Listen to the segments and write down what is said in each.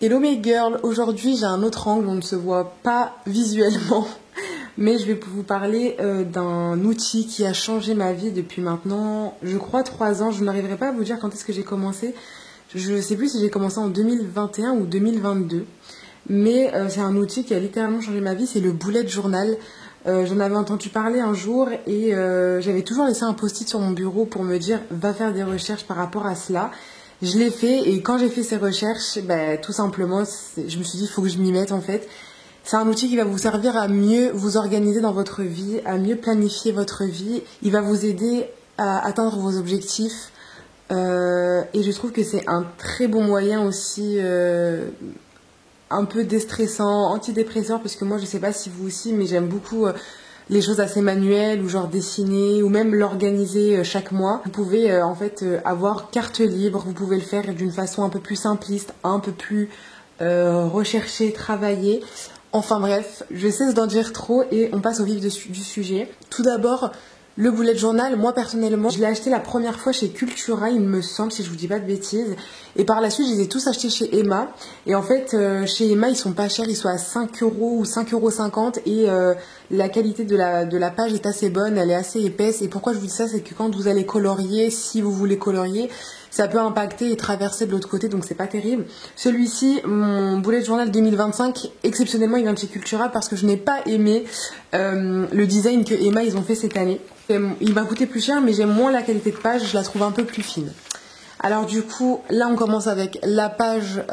Hello mes girls, aujourd'hui j'ai un autre angle, on ne se voit pas visuellement, mais je vais vous parler d'un outil qui a changé ma vie depuis maintenant, je crois 3 ans. Je n'arriverai pas à vous dire quand est-ce que j'ai commencé, je ne sais plus si j'ai commencé en 2021 ou 2022, mais c'est un outil qui a littéralement changé ma vie, c'est le bullet journal. J'en avais entendu parler un jour et j'avais toujours laissé un post-it sur mon bureau pour me dire va faire des recherches par rapport à cela. Je l'ai fait et quand j'ai fait ces recherches, tout simplement, je me suis dit il faut que je m'y mette en fait. C'est un outil qui va vous servir à mieux vous organiser dans votre vie, à mieux planifier votre vie. Il va vous aider à atteindre vos objectifs. Et je trouve que c'est un très bon moyen aussi, un peu déstressant, antidépresseur, parce que moi je sais pas si vous aussi, mais j'aime beaucoup les choses assez manuelles ou genre dessiner ou même l'organiser chaque mois. Vous pouvez avoir carte libre, vous pouvez le faire d'une façon un peu plus simpliste, un peu plus recherchée, travaillée. Enfin bref, je cesse d'en dire trop et on passe au vif du sujet. Tout d'abord, le bullet journal, moi personnellement, je l'ai acheté la première fois chez Cultura, il me semble, si je vous dis pas de bêtises. Et par la suite, je les ai tous achetés chez Emma. Et en fait, chez Emma, ils sont pas chers, ils sont à 5 euros ou 5,50 € et la qualité de la page est assez bonne, elle est assez épaisse. Et pourquoi je vous dis ça, c'est que quand vous allez colorier, si vous voulez colorier, ça peut impacter et traverser de l'autre côté, donc c'est pas terrible. Celui-ci, mon bullet journal 2025, exceptionnellement, il vient de chez Cultura parce que je n'ai pas aimé le design que Emma ils ont fait cette année. Il m'a coûté plus cher, mais j'aime moins la qualité de page, je la trouve un peu plus fine. Alors du coup, là on commence avec la page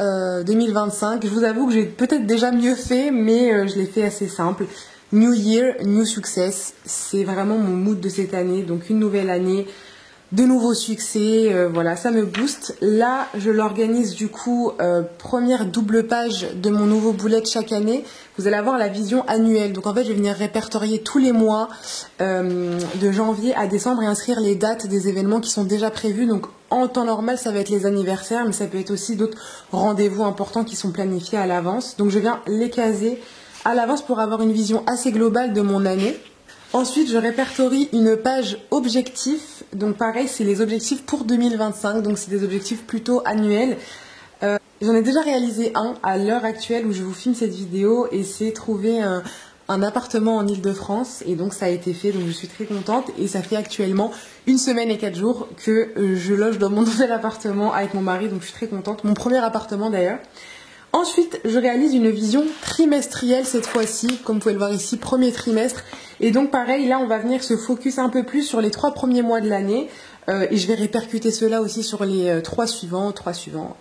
2025. Je vous avoue que j'ai peut-être déjà mieux fait, mais je l'ai fait assez simple. New Year, New Success, c'est vraiment mon mood de cette année, donc une nouvelle année, de nouveaux succès, voilà, ça me booste. Là, je l'organise du coup, première double page de mon nouveau bullet chaque année. Vous allez avoir la vision annuelle. Donc en fait, je vais venir répertorier tous les mois de janvier à décembre et inscrire les dates des événements qui sont déjà prévus. Donc en temps normal, ça va être les anniversaires, mais ça peut être aussi d'autres rendez-vous importants qui sont planifiés à l'avance. Donc je viens les caser à l'avance pour avoir une vision assez globale de mon année. Ensuite, je répertorie une page objectifs. Donc pareil, c'est les objectifs pour 2025. Donc c'est des objectifs plutôt annuels. J'en ai déjà réalisé un à l'heure actuelle où je vous filme cette vidéo et c'est trouver un appartement en Île-de-France. Et donc ça a été fait, donc je suis très contente. Et ça fait actuellement 1 semaine et 4 jours que je loge dans mon nouvel appartement avec mon mari. Donc je suis très contente. Mon premier appartement d'ailleurs. Ensuite, je réalise une vision trimestrielle cette fois-ci, comme vous pouvez le voir ici, premier trimestre. Et donc pareil, là on va venir se focus un peu plus sur les 3 premiers mois de l'année. Et je vais répercuter cela aussi sur les 3 suivants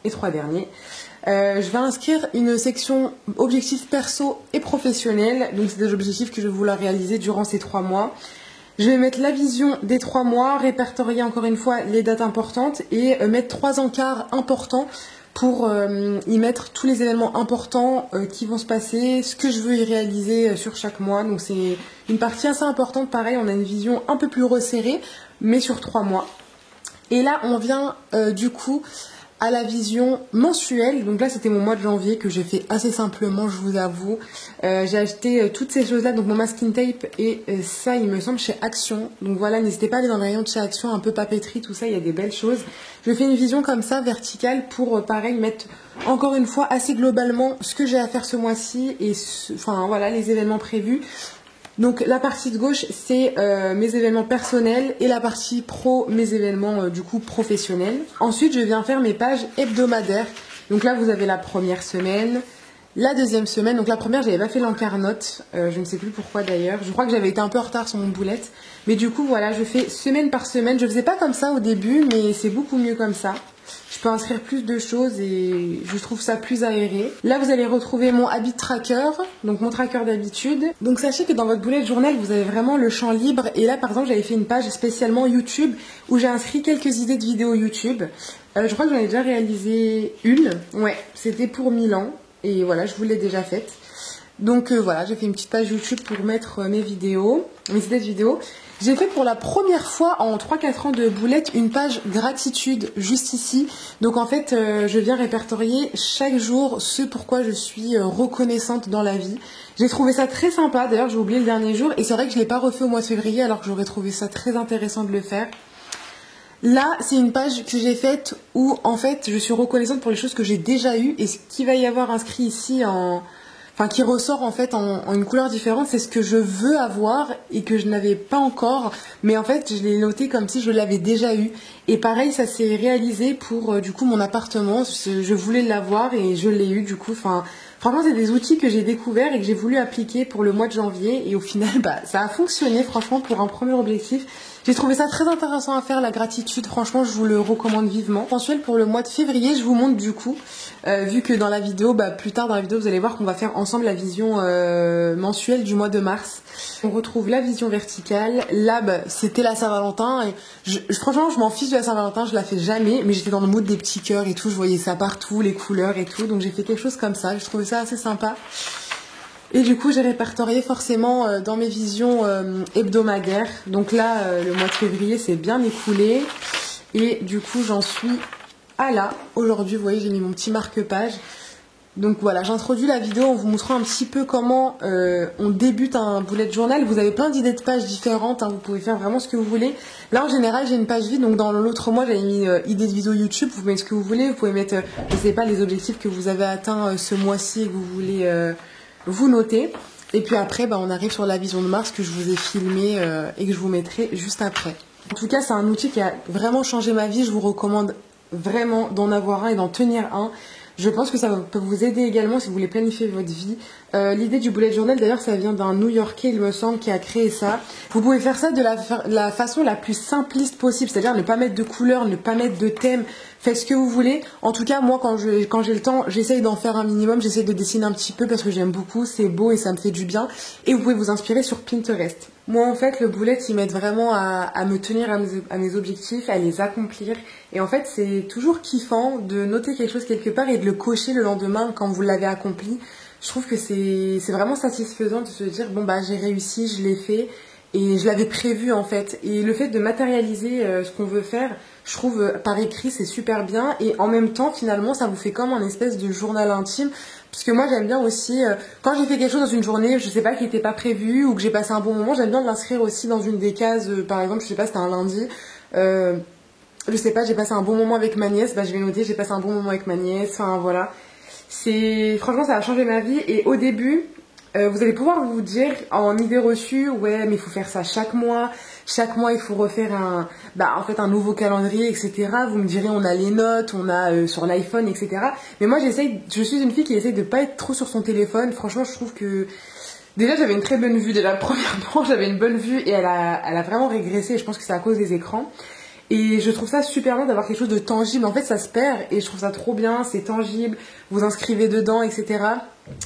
et 3 derniers. Je vais inscrire une section objectifs perso et professionnels. Donc c'est des objectifs que je vais vouloir réaliser durant ces 3 mois. Je vais mettre la vision des 3 mois, répertorier encore une fois les dates importantes et mettre 3 encarts importants pour y mettre tous les événements importants qui vont se passer, ce que je veux y réaliser sur chaque mois. Donc c'est une partie assez importante, pareil, on a une vision un peu plus resserrée, mais sur 3 mois. Et là, on vient du coup à la vision mensuelle. Donc là, c'était mon mois de janvier que j'ai fait assez simplement, je vous avoue. J'ai acheté toutes ces choses-là, donc mon masking tape et ça, il me semble, chez Action. Donc voilà, n'hésitez pas à aller dans le rayon de chez Action, un peu papeterie, tout ça, il y a des belles choses. Je fais une vision comme ça, verticale, pour pareil, mettre encore une fois assez globalement ce que j'ai à faire ce mois-ci et enfin voilà, les événements prévus. Donc la partie de gauche, c'est mes événements personnels et la partie pro, mes événements du coup professionnels. Ensuite, je viens faire mes pages hebdomadaires. Donc là, vous avez la première semaine, la deuxième semaine. Donc la première, j'avais pas fait l'encart note, je ne sais plus pourquoi d'ailleurs. Je crois que j'avais été un peu en retard sur mon bullet. Mais du coup, voilà, je fais semaine par semaine. Je faisais pas comme ça au début, mais c'est beaucoup mieux comme ça. Je peux inscrire plus de choses et je trouve ça plus aéré. Là, vous allez retrouver mon habit tracker, donc mon tracker d'habitude. Donc sachez que dans votre bullet journal, vous avez vraiment le champ libre. Et là, par exemple, j'avais fait une page spécialement YouTube où j'ai inscrit quelques idées de vidéos YouTube. Je crois que j'en ai déjà réalisé une. Ouais, c'était pour Milan. Et voilà, je vous l'ai déjà faite. Donc voilà, j'ai fait une petite page YouTube pour mettre mes vidéos, mes idées de vidéos. J'ai fait pour la première fois en 3-4 ans de boulette une page gratitude juste ici. Donc en fait, je viens répertorier chaque jour ce pourquoi je suis reconnaissante dans la vie. J'ai trouvé ça très sympa, d'ailleurs j'ai oublié le dernier jour et c'est vrai que je ne l'ai pas refait au mois de février alors que j'aurais trouvé ça très intéressant de le faire. Là, c'est une page que j'ai faite où, en fait, je suis reconnaissante pour les choses que j'ai déjà eues. Et ce qu'il va y avoir inscrit ici enfin, qui ressort en fait en une couleur différente, c'est ce que je veux avoir et que je n'avais pas encore. Mais en fait, je l'ai noté comme si je l'avais déjà eu. Et pareil, ça s'est réalisé pour, du coup, mon appartement. Je voulais l'avoir et je l'ai eu, du coup. Enfin, franchement, c'est des outils que j'ai découverts et que j'ai voulu appliquer pour le mois de janvier. Et au final, ça a fonctionné, franchement, pour un premier objectif. J'ai trouvé ça très intéressant à faire, la gratitude. Franchement, je vous le recommande vivement. Mensuel pour le mois de février, je vous montre du coup, vu que dans la vidéo, plus tard dans la vidéo, vous allez voir qu'on va faire ensemble la vision mensuelle du mois de mars. On retrouve la vision verticale. Là, c'était la Saint-Valentin. Et franchement, je m'en fiche de la Saint-Valentin, je la fais jamais. Mais j'étais dans le mood des petits cœurs et tout. Je voyais ça partout, les couleurs et tout. Donc j'ai fait quelque chose comme ça. Je trouvais ça assez sympa. Et du coup, j'ai répertorié forcément dans mes visions hebdomadaires. Donc là, le mois de février s'est bien écoulé. Et du coup, j'en suis à là. Aujourd'hui, vous voyez, j'ai mis mon petit marque-page. Donc voilà, j'introduis la vidéo en vous montrant un petit peu comment on débute un bullet journal. Vous avez plein d'idées de pages différentes, hein, vous pouvez faire vraiment ce que vous voulez. Là en général j'ai une page vide, donc dans l'autre mois j'avais mis idées de vidéo YouTube, vous mettez ce que vous voulez, vous pouvez mettre, je sais pas, les objectifs que vous avez atteints ce mois-ci et que vous voulez vous noter. Et puis après on arrive sur la vision de mars que je vous ai filmé et que je vous mettrai juste après. En tout cas c'est un outil qui a vraiment changé ma vie, je vous recommande vraiment d'en avoir un et d'en tenir un. Je pense que ça peut vous aider également si vous voulez planifier votre vie. L'idée du bullet journal, d'ailleurs, ça vient d'un New-Yorkais, il me semble, qui a créé ça. Vous pouvez faire ça de la façon la plus simpliste possible, c'est-à-dire ne pas mettre de couleurs, ne pas mettre de thème. Faites ce que vous voulez. En tout cas, moi, quand j'ai le temps, j'essaye d'en faire un minimum. J'essaye de dessiner un petit peu parce que j'aime beaucoup. C'est beau et ça me fait du bien. Et vous pouvez vous inspirer sur Pinterest. Moi, en fait, le bullet, il m'aide vraiment à me tenir à mes objectifs, à les accomplir. Et en fait, c'est toujours kiffant de noter quelque chose quelque part et de le cocher le lendemain quand vous l'avez accompli. Je trouve que c'est vraiment satisfaisant de se dire, bon, j'ai réussi, je l'ai fait. Et je l'avais prévu en fait. Et le fait de matérialiser ce qu'on veut faire, je trouve par écrit c'est super bien. Et en même temps finalement ça vous fait comme un espèce de journal intime. Parce que moi j'aime bien aussi, quand j'ai fait quelque chose dans une journée, je sais pas, qui n'était pas prévu ou que j'ai passé un bon moment, j'aime bien l'inscrire aussi dans une des cases. Par exemple, je sais pas, c'était un lundi. Je sais pas, j'ai passé un bon moment avec ma nièce, je vais noter, j'ai passé un bon moment avec ma nièce. Enfin voilà. Franchement ça a changé ma vie. Et au début, vous allez pouvoir vous dire en idée reçue, ouais, mais il faut faire ça chaque mois il faut refaire un nouveau calendrier, etc. Vous me direz, on a les notes, on a sur l'iPhone, etc. Mais moi je suis une fille qui essaye de pas être trop sur son téléphone. Franchement, je trouve que déjà j'avais une très bonne vue, déjà premièrement j'avais une bonne vue et elle a vraiment régressé, et je pense que c'est à cause des écrans. Et je trouve ça super bien d'avoir quelque chose de tangible. En fait, ça se perd et je trouve ça trop bien, c'est tangible, vous inscrivez dedans, etc.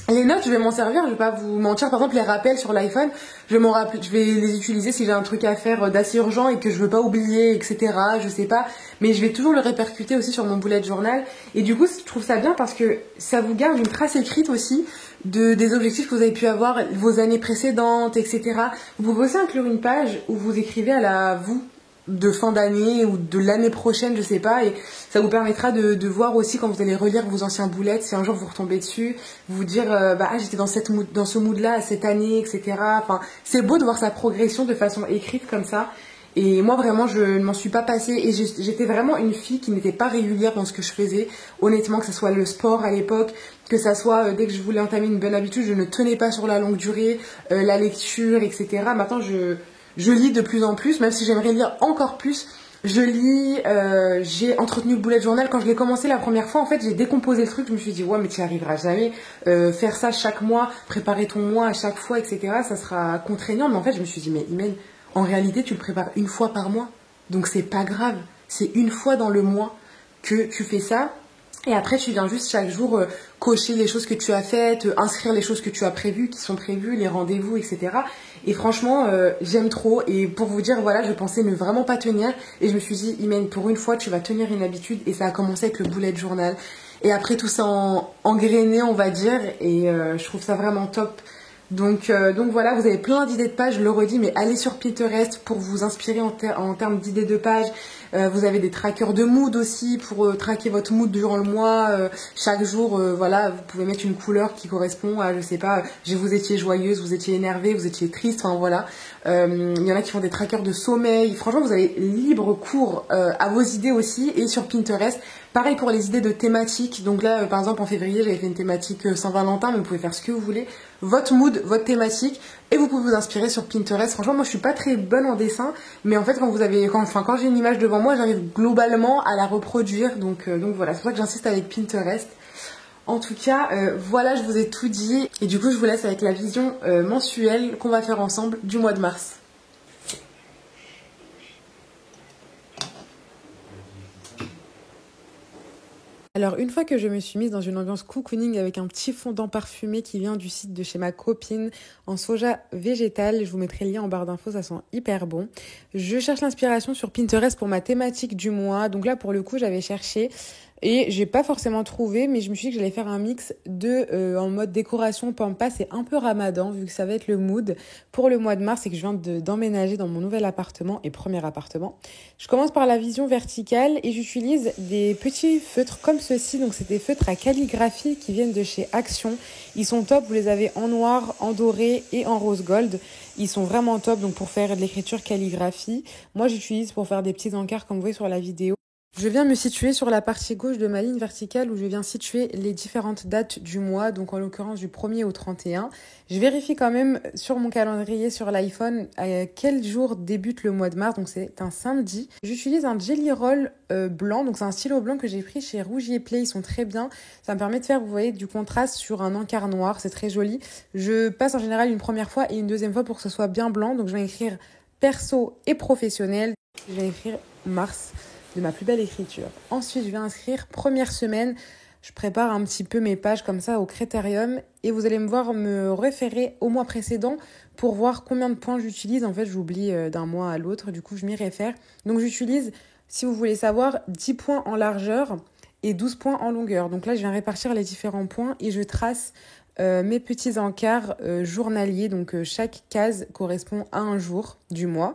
Les notes, je vais m'en servir, je vais pas vous mentir. Par exemple, les rappels sur l'iPhone, je vais les utiliser si j'ai un truc à faire d'assez urgent et que je veux pas oublier, etc. Je sais pas, mais je vais toujours le répercuter aussi sur mon bullet journal. Et du coup, je trouve ça bien parce que ça vous garde une trace écrite aussi des objectifs que vous avez pu avoir vos années précédentes, etc. Vous pouvez aussi inclure une page où vous écrivez vous de fin d'année ou de l'année prochaine, je sais pas, et ça vous permettra de voir aussi quand vous allez relire vos anciens boulettes, si un jour vous retombez dessus, vous dire j'étais dans ce mood là cette année, etc. Enfin, c'est beau de voir sa progression de façon écrite comme ça. Et moi vraiment je ne m'en suis pas passée et j'étais vraiment une fille qui n'était pas régulière dans ce que je faisais, honnêtement, que ce soit le sport à l'époque, que ça soit dès que je voulais entamer une bonne habitude, je ne tenais pas sur la longue durée, la lecture, etc. Maintenant je lis de plus en plus, même si j'aimerais lire encore plus. Je lis, j'ai entretenu le bullet journal. Quand je l'ai commencé la première fois, en fait, j'ai décomposé le truc. Je me suis dit, ouais, mais tu n'y arriveras jamais. Faire ça chaque mois, préparer ton mois à chaque fois, etc., ça sera contraignant. Mais en fait, je me suis dit, mais Imen, en réalité, tu le prépares une fois par mois. Donc, c'est pas grave. C'est une fois dans le mois que tu fais ça. Et après, tu viens juste chaque jour cocher les choses que tu as faites, inscrire les choses que tu as prévues, qui sont prévues, les rendez-vous, etc. Et franchement, j'aime trop. Et pour vous dire, voilà, je pensais ne vraiment pas tenir. Et je me suis dit, Imen, pour une fois, tu vas tenir une habitude. Et ça a commencé avec le bullet journal. Et après, tout ça engrené, on va dire. Et je trouve ça vraiment top Donc voilà, vous avez plein d'idées de pages, je le redis, mais allez sur Pinterest pour vous inspirer en termes d'idées de pages. Vous avez des trackers de mood aussi pour traquer votre mood durant le mois. Chaque jour, voilà, vous pouvez mettre une couleur qui correspond à, je sais pas, vous étiez joyeuse, vous étiez énervée, vous étiez triste, enfin voilà. Il y en a qui font des trackers de sommeil. Franchement, vous avez libre cours à vos idées aussi. Et sur Pinterest, pareil pour les idées de thématiques. Donc là, par exemple, en février, j'avais fait une thématique Saint-Valentin, mais vous pouvez faire ce que vous voulez. Votre mood, votre thématique, et vous pouvez vous inspirer sur Pinterest. Franchement, moi, je suis pas très bonne en dessin, mais en fait, quand j'ai une image devant moi, j'arrive globalement à la reproduire. Donc voilà, c'est pour ça que j'insiste avec Pinterest. En tout cas, voilà, je vous ai tout dit. Et du coup, je vous laisse avec la vision mensuelle qu'on va faire ensemble du mois de mars. Alors une fois que je me suis mise dans une ambiance cocooning avec un petit fondant parfumé qui vient du site de chez ma copine en soja végétal, je vous mettrai le lien en barre d'infos, ça sent hyper bon. Je cherche l'inspiration sur Pinterest pour ma thématique du mois. Donc là pour le coup j'avais cherché et j'ai pas forcément trouvé, mais je me suis dit que j'allais faire un mix de en mode décoration pampas et un peu ramadan vu que ça va être le mood pour le mois de mars et que je viens d'emménager dans mon nouvel appartement et premier appartement. Je commence par la vision verticale et j'utilise des petits feutres comme ceci. Donc c'est des feutres à calligraphie qui viennent de chez Action. Ils sont top, vous les avez en noir, en doré et en rose gold. Ils sont vraiment top donc pour faire de l'écriture calligraphie. Moi j'utilise pour faire des petits encarts comme vous voyez sur la vidéo. Je viens me situer sur la partie gauche de ma ligne verticale où je viens situer les différentes dates du mois, donc en l'occurrence du 1er au 31. Je vérifie quand même sur mon calendrier sur l'iPhone à quel jour débute le mois de mars, donc c'est un samedi. J'utilise un Jelly Roll blanc, donc c'est un stylo blanc que j'ai pris chez Rougier Play, ils sont très bien. Ça me permet de faire, vous voyez, du contraste sur un encart noir, c'est très joli. Je passe en général une première fois et une deuxième fois pour que ce soit bien blanc, donc je vais écrire perso et professionnel. Je vais écrire mars. De ma plus belle écriture. Ensuite, je vais inscrire première semaine. Je prépare un petit peu mes pages comme ça au Critérium et vous allez me voir me référer au mois précédent pour voir combien de points j'utilise. En fait, j'oublie d'un mois à l'autre, du coup, je m'y réfère. Donc, j'utilise, si vous voulez savoir, 10 points en largeur et 12 points en longueur. Donc là, je viens répartir les différents points et je trace mes petits encarts journaliers. Donc, chaque case correspond à un jour du mois.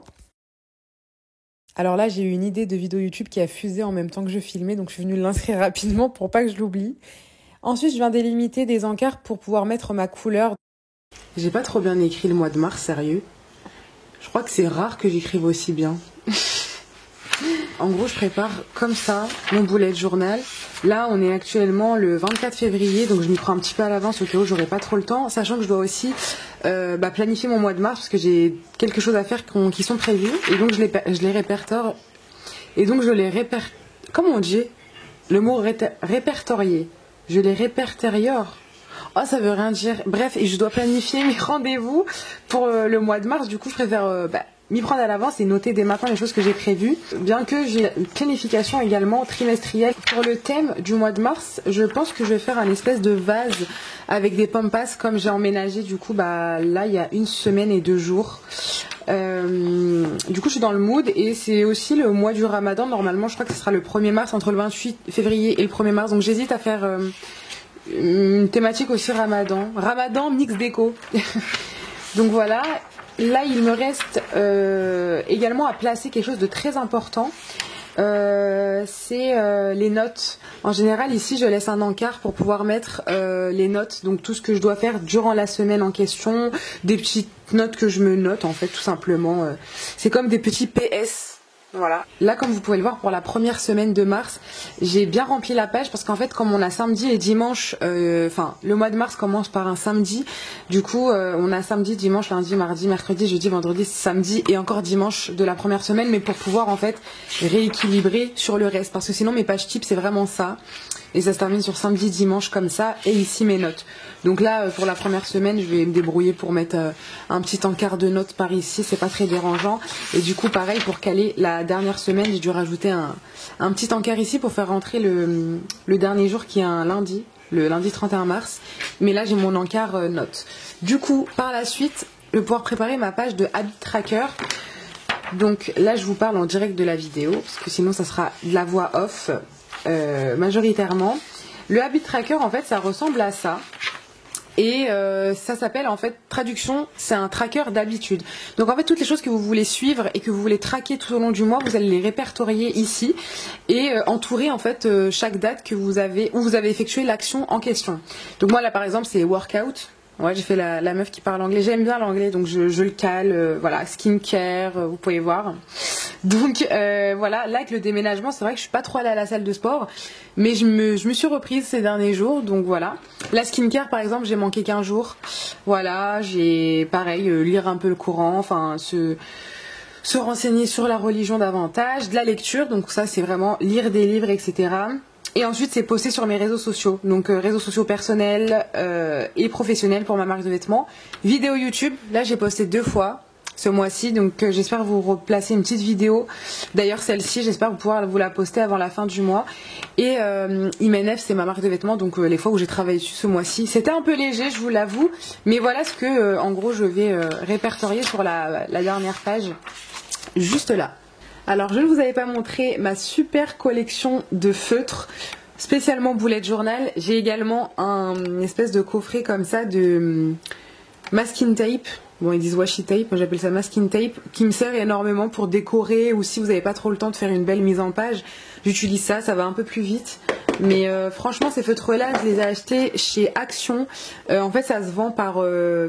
Alors là, j'ai eu une idée de vidéo YouTube qui a fusé en même temps que je filmais, donc je suis venue l'inscrire rapidement pour pas que je l'oublie. Ensuite, je viens délimiter des encarts pour pouvoir mettre ma couleur. J'ai pas trop bien écrit le mois de mars, sérieux. Je crois que c'est rare que j'écrive aussi bien. En gros, je prépare comme ça mon bullet journal. Là, on est actuellement le 24 février, donc je m'y prends un petit peu à l'avance au cas où j'aurai pas trop le temps, sachant que je dois aussi planifier mon mois de mars parce que j'ai quelque chose à faire qui sont prévus et donc je les répertoire. Et donc je les répertoire. Comment on dit le mot répertorier? Je les répertoriore. Oh, ça veut rien dire. Bref, et je dois planifier mes rendez-vous pour le mois de mars. Du coup, je préfère m'y prendre à l'avance et noter dès maintenant les choses que j'ai prévues. Bien que j'ai une planification également trimestrielle. Pour le thème du mois de mars, je pense que je vais faire un espèce de vase avec des pampas comme j'ai emménagé du coup là il y a 1 semaine et 2 jours. Du coup je suis dans le mood et c'est aussi le mois du ramadan. Normalement je crois que ce sera le 1er mars, entre le 28 février et le 1er mars. Donc j'hésite à faire une thématique aussi Ramadan mix déco. Donc voilà. Là, il me reste également à placer quelque chose de très important. C'est les notes. En général, ici, je laisse un encart pour pouvoir mettre les notes. Donc, tout ce que je dois faire durant la semaine en question. Des petites notes que je me note, en fait, tout simplement. C'est comme des petits PS. Voilà. Là, comme vous pouvez le voir, pour la première semaine de mars, j'ai bien rempli la page parce qu'en fait, comme on a samedi et dimanche, le mois de mars commence par un samedi. Du coup, on a samedi, dimanche, lundi, mardi, mercredi, jeudi, vendredi, samedi et encore dimanche de la première semaine, mais pour pouvoir en fait rééquilibrer sur le reste. Parce que sinon, mes pages types, c'est vraiment ça. Et ça se termine sur samedi, dimanche comme ça. Et ici, mes notes. Donc là, pour la première semaine, je vais me débrouiller pour mettre un petit encart de notes par ici. C'est pas très dérangeant. Et du coup, pareil, pour caler la dernière semaine, j'ai dû rajouter un petit encart ici pour faire rentrer le dernier jour qui est un lundi. Le lundi 31 mars. Mais là, j'ai mon encart notes. Du coup, par la suite, je vais pouvoir préparer ma page de Habit Tracker. Donc là, je vous parle en direct de la vidéo. Parce que sinon, ça sera de la voix off. Majoritairement. Le Habit Tracker, en fait, ça ressemble à ça. Et ça s'appelle en fait traduction, c'est un tracker d'habitude. Donc en fait toutes les choses que vous voulez suivre et que vous voulez traquer tout au long du mois, vous allez les répertorier ici et entourer en fait chaque date que vous avez où vous avez effectué l'action en question. Donc moi là par exemple c'est workout. Ouais, j'ai fait la meuf qui parle anglais. J'aime bien l'anglais, donc je le cale. Voilà, skincare, vous pouvez voir. Donc voilà, là avec le déménagement, c'est vrai que je suis pas trop allée à la salle de sport, mais je me suis reprise ces derniers jours, donc voilà. La skincare par exemple, j'ai manqué qu'un jour. Voilà, j'ai pareil lire un peu le Coran, enfin se renseigner sur la religion davantage, de la lecture, donc ça c'est vraiment lire des livres, etc. Et ensuite, c'est poster sur mes réseaux sociaux. Donc, réseaux sociaux personnels et professionnels pour ma marque de vêtements. Vidéo YouTube, là, j'ai posté 2 fois ce mois-ci. Donc, j'espère vous replacer une petite vidéo. D'ailleurs, celle-ci, j'espère pouvoir vous la poster avant la fin du mois. Et IMNF, c'est ma marque de vêtements. Donc, les fois où j'ai travaillé dessus ce mois-ci, c'était un peu léger, je vous l'avoue. Mais voilà ce que, en gros, je vais répertorier sur la dernière page, juste là. Alors, je ne vous avais pas montré ma super collection de feutres, spécialement bullet journal. J'ai également une espèce de coffret comme ça de masking tape. Bon, ils disent washi tape, moi j'appelle ça masking tape, qui me sert énormément pour décorer ou si vous n'avez pas trop le temps de faire une belle mise en page. J'utilise ça, ça va un peu plus vite. Mais franchement, ces feutres-là, je les ai achetés chez Action. En fait, ça se vend par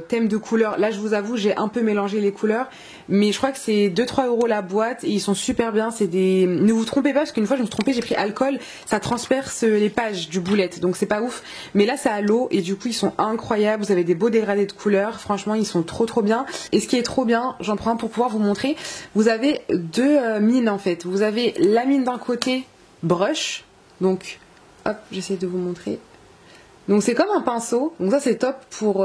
thème de couleur. Là, je vous avoue, j'ai un peu mélangé les couleurs. Mais je crois que c'est 2-3 € la boîte et ils sont super bien. C'est des... Ne vous trompez pas, parce qu'une fois, je me suis trompée, j'ai pris alcool. Ça transperce les pages du boulette, donc c'est pas ouf. Mais là, c'est à l'eau et du coup, ils sont incroyables. Vous avez des beaux dégradés de couleurs. Franchement, ils sont trop bien. Et ce qui est trop bien, j'en prends un pour pouvoir vous montrer. Vous avez 2 mines en fait. Vous avez la mine d'un côté, brush. Donc... hop, j'essaie de vous montrer. Donc c'est comme un pinceau. Donc ça c'est top pour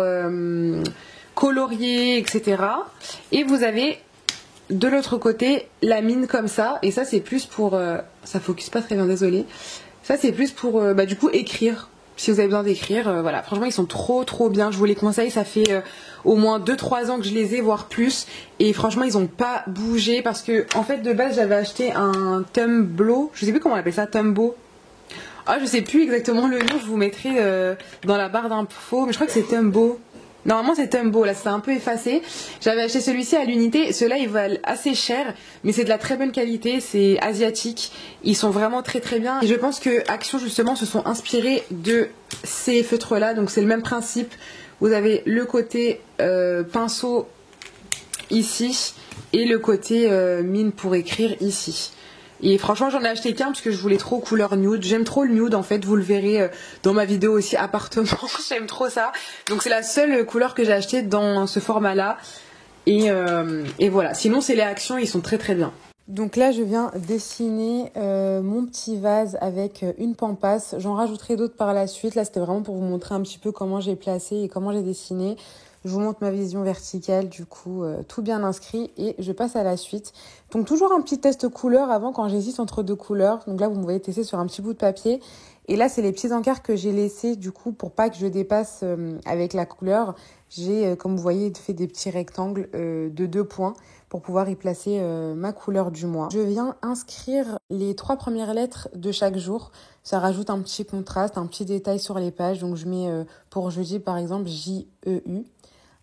colorier, etc. Et vous avez de l'autre côté la mine comme ça. Et ça c'est plus pour... ça focus pas très bien, désolé. Ça c'est plus pour du coup écrire. Si vous avez besoin d'écrire, voilà. Franchement ils sont trop bien. Je vous les conseille. Ça fait au moins 2-3 ans que je les ai, voire plus. Et franchement ils ont pas bougé. Parce que en fait de base j'avais acheté un Tumblr. Je sais plus comment on appelle ça, Tumbo. Ah, je sais plus exactement le nom, je vous mettrai dans la barre d'infos, mais je crois que c'est Tumbo. Normalement c'est Tumbo, là c'est un peu effacé. J'avais acheté celui-ci à l'unité, ceux-là ils valent assez cher, mais c'est de la très bonne qualité, c'est asiatique, ils sont vraiment très bien. Et je pense que Action justement se sont inspirés de ces feutres-là, donc c'est le même principe. Vous avez le côté pinceau ici et le côté mine pour écrire ici. Et franchement j'en ai acheté qu'un parce que je voulais trop couleur nude. J'aime trop le nude en fait, vous le verrez dans ma vidéo aussi appartement. J'aime trop ça. Donc c'est la seule couleur que j'ai achetée dans ce format là. Et voilà, sinon c'est les Actions, ils sont très bien. Donc là je viens dessiner mon petit vase avec une pampasse. J'en rajouterai d'autres par la suite. Là c'était vraiment pour vous montrer un petit peu comment j'ai placé et comment j'ai dessiné. Je vous montre ma vision verticale, du coup, tout bien inscrit et je passe à la suite. Donc toujours un petit test couleur avant quand j'hésite entre 2 couleurs. Donc là, vous me voyez tester sur un petit bout de papier. Et là, c'est les petits encarts que j'ai laissés, du coup, pour pas que je dépasse avec la couleur. J'ai, comme vous voyez, fait des petits rectangles de 2 points pour pouvoir y placer ma couleur du mois. Je viens inscrire les 3 premières lettres de chaque jour. Ça rajoute un petit contraste, un petit détail sur les pages. Donc je mets pour jeudi, par exemple, J-E-U.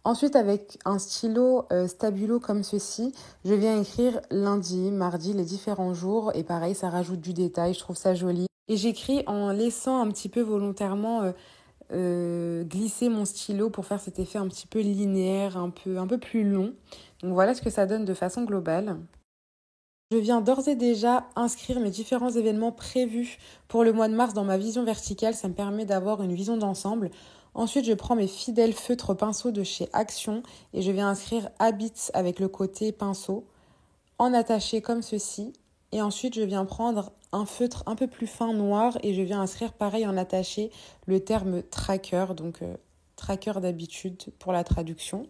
Ensuite, avec un stylo Stabilo comme ceci, je viens écrire lundi, mardi, les différents jours. Et pareil, ça rajoute du détail, je trouve ça joli. Et j'écris en laissant un petit peu volontairement glisser mon stylo pour faire cet effet un petit peu linéaire, un peu plus long. Donc voilà ce que ça donne de façon globale. Je viens d'ores et déjà inscrire mes différents événements prévus pour le mois de mars dans ma vision verticale. Ça me permet d'avoir une vision d'ensemble. Ensuite, je prends mes fidèles feutres pinceaux de chez Action et je viens inscrire Habits avec le côté pinceau en attaché comme ceci. Et ensuite, je viens prendre un feutre un peu plus fin noir et je viens inscrire pareil en attaché le terme tracker, donc tracker d'habitude pour la traduction.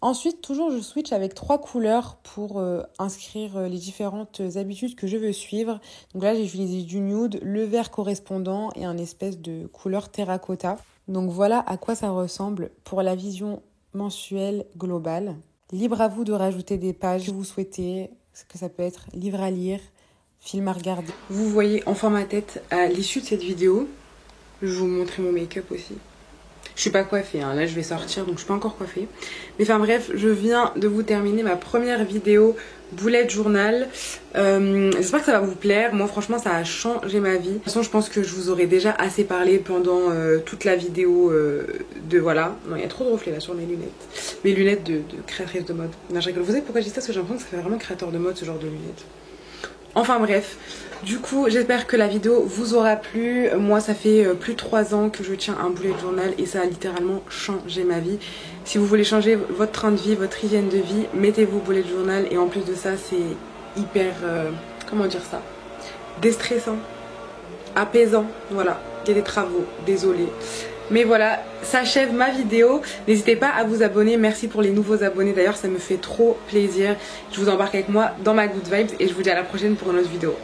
Ensuite, toujours je switch avec 3 couleurs pour inscrire les différentes habitudes que je veux suivre. Donc là, j'ai utilisé du nude, le vert correspondant et un espèce de couleur terracotta. Donc voilà à quoi ça ressemble pour la vision mensuelle globale. Libre à vous de rajouter des pages que vous souhaitez, ce que ça peut être livre à lire, film à regarder. Vous voyez enfin ma tête à l'issue de cette vidéo. Je vais vous montrer mon make-up aussi. Je suis pas coiffée, hein. Là je vais sortir donc je suis pas encore coiffée. Mais enfin bref, je viens de vous terminer ma première vidéo bullet journal. J'espère que ça va vous plaire. Moi franchement ça a changé ma vie. De toute façon je pense que je vous aurais déjà assez parlé pendant toute la vidéo de voilà. Non, il y a trop de reflets là sur mes lunettes. Mes lunettes de créatrice de mode. Non, je rigole. Vous savez pourquoi je dis ça? Parce que j'ai l'impression que ça fait vraiment créateur de mode ce genre de lunettes. Enfin bref, du coup j'espère que la vidéo vous aura plu. Moi ça fait plus de 3 ans que je tiens un bullet journal et ça a littéralement changé ma vie. Si vous voulez changer votre train de vie, votre hygiène de vie, mettez-vous bullet journal. Et en plus de ça c'est hyper, comment dire ça, déstressant, apaisant, voilà. Il y a des travaux, désolée. Mais voilà, s'achève ma vidéo. N'hésitez pas à vous abonner. Merci pour les nouveaux abonnés. D'ailleurs, ça me fait trop plaisir. Je vous embarque avec moi dans ma good vibes et je vous dis à la prochaine pour une autre vidéo.